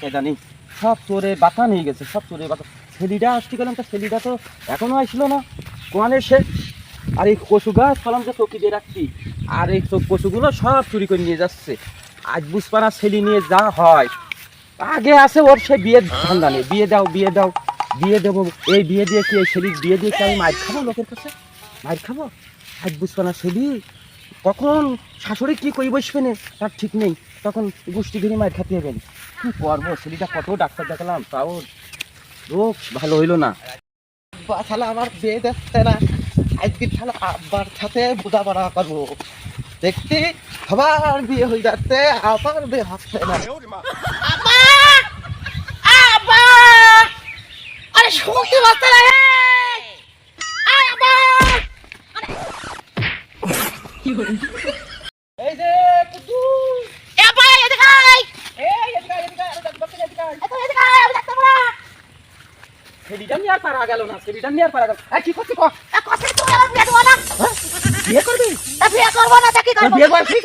কায়দা নেই, সব চোরে বাতা নিয়ে গেছে, সব চোরে বাতা। ছেলিটা আসতে গেলাম, তা ছেলিটা তো এখনো আসলো না, কোয়ানে সে। আর এই কচু গাছ ফলাম যে চকি দিয়ে রাখছি, আর এই কচুগুলো সব চুরি করে নিয়ে যাচ্ছে। আজ বুঝপানা ছেলি নিয়ে যা হয়, আগে আছে ওর সে বিয়ের ধান্দা নেই, বিয়ে দাও বিয়ে দাও, বিয়ে দেবো, এই বিয়ে দিয়ে কি এই ছেলির বিয়ে দিয়ে কি আমি মার খাবো লোকের কাছে, মার খাবো? আজ বুঝপানা ছেলি কখন শাশুড়ি কি কই বসবে না তার ঠিক নেই, তখন গোষ্ঠী ঘিরে মার খাতে হবে। কি করবো, ছেলেটা কত ডাক্তার দেখালাম, তাও রোগ ভালো হইলো না। শালা আমার বিয়ে দেখছে না, আজকে শালা আব্বার সাথে বোঝাপড়া করবো, দেখতে আবার বিয়ে হয়ে যাচ্ছে, আবার বিয়ে হচ্ছে না। আরে শুনতে পাচ্ছে না রে, এই যে কুদ্দুস, ছেলেটা নিয়ে আর পারা গেল না, ছেলেটা নিয়ে আর পারা গেল। কি করছি ক, বিয়ে করবি? বিয়ে করবো না, কি করবো? বিয়ে করবি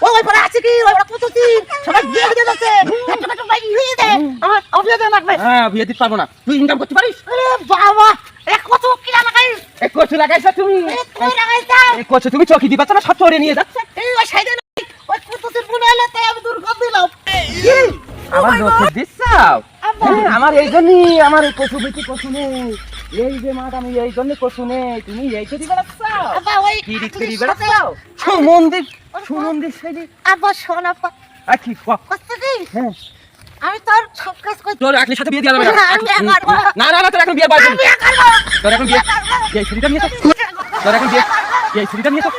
ওই পরে আছে কি, ওই কত দিন সবাই বিয়ে হয়ে যাচ্ছে, একটা ভাই হয়ে যায়, আমার বিয়ে দেন লাগবে। হ্যাঁ, বিয়ে দিতে পারবো না, তুই ইনকাম করতে পারিস? আরে বাবা, এ কত কি লাগাইস? এ কচু লাগাইছ তুমি, তুই লাগাইছ? এ কচু তুমি চকি দিবা না, সব চোরে নিয়ে যাচ্ছে। এই ওই সাইডে ওই কত দিন মনে হলো, তাই আমি দুর্গন্ধ দিলাম। কি আমার লোকে দিছাও? আমার এই জন্যই আমার এই কচু বেশি কচু নেই, এই যে মাঠ আমি এই জন্য কচু নেই, তুমি এই তো দিবে রাখছাও, আব্বা ওই কি দিতে দিবে রাখছাও? সুমন্দির সুমন্দির ছেলে। আব্বা শোন আব্বা, আর কি কষ্ট কি? হ্যাঁ, আমি তোর সব কাজ করি। তোর একলি সাথে বিয়ে দেওয়া যাবে না। আমি বিয়ে করবো। না না না, তোর এখন বিয়ে বাড়বে। আমি বিয়ে করবো। তোর এখন বিয়ে, এই ছেলেটা নিয়ে তো, তোর এখন বিয়ে, এই ছেলেটা নিয়ে তো।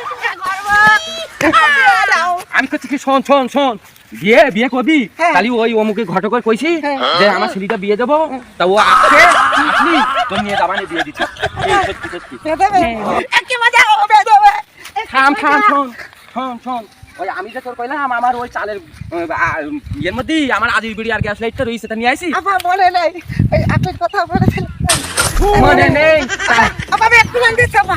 আমি করছি কি, শোন শোন শোন, বিয়ে বিয়ে করবি খালি ওই অমুকে ঘটক কইছি যে আমার ছেলেটা বিয়ে দেবো, তা ও আসছে, আসলি তোর নিয়ে দাবানে বিয়ে দিচ্ছি। সত্যি সত্যি একই মজা হবে দেবে। থাম থাম, শোন শোন শোন, ওই আমি যে তোর কইলাম আমার ওই চালের ইয়ের মধ্যে আমার আজির বিড়ি আর গ্যাস লাইটটা রয়েছে, তা নিয়ে আইসি। আব্বা মনে নেই, ওই আপনার কথা বলেছিল মনে নেই? আব্বা আমি একটু মান দিচ্ছি আব্বা।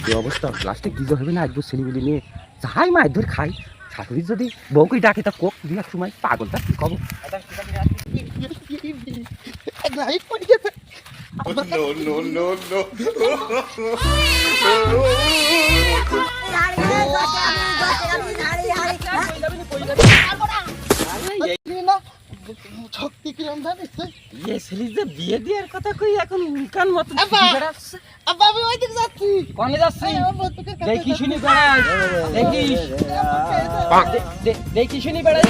এই অবস্থা লাস্টে কি হবে না, একদম ছেলেগুলি নিয়ে যাই মায়ের ধরে খাই, শাশুড়ি যদি বউকে ডাকে তা কোক দিয়ে এক সময় পাগলটা কি কব। লাইট পড়ে গেছে। No, no, no, শক্তি কিরম জানিস? ইয়ে ছেলে যে বিয়ে দেওয়ার কথা কই এখন উল্কান মতো আব্বা। বেড়াচ্ছে। আব্বা আমি ওই দিকে যাচ্ছি। কনে যাচ্ছি? আমার বন্ধুকে কাছে দেখি শুনি বেড়াই, দেখিস যাচ্ছি। দেখি শুনি বেড়াই।